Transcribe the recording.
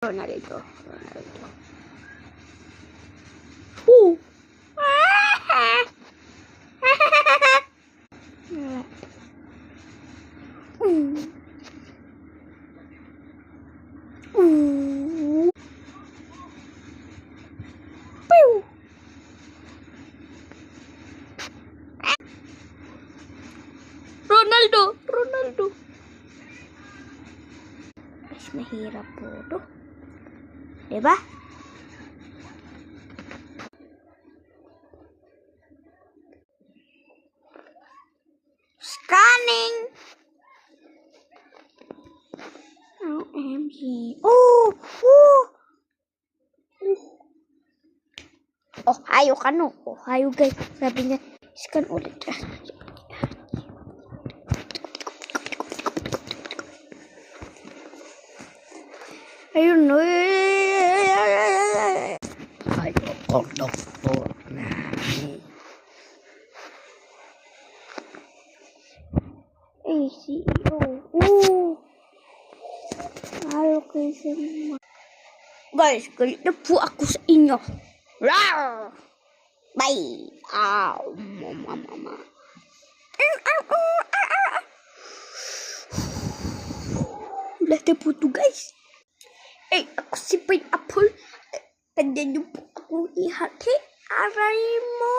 Ronaldo. Ronaldo. Mas mahirap po to. Diba? Scanning. OMG. Oh, hayo ka no. Hayo guys. Sabi niya, scan ulit. Ayun, no. Ayoko po na. CEO. Allocation. Guys, galit na po ako sa inyo. Rawr! Bye! Mama. Lahat na po ito, guys. Ako si Pineapple. Pwede niyo po akong ihati. Aray mo!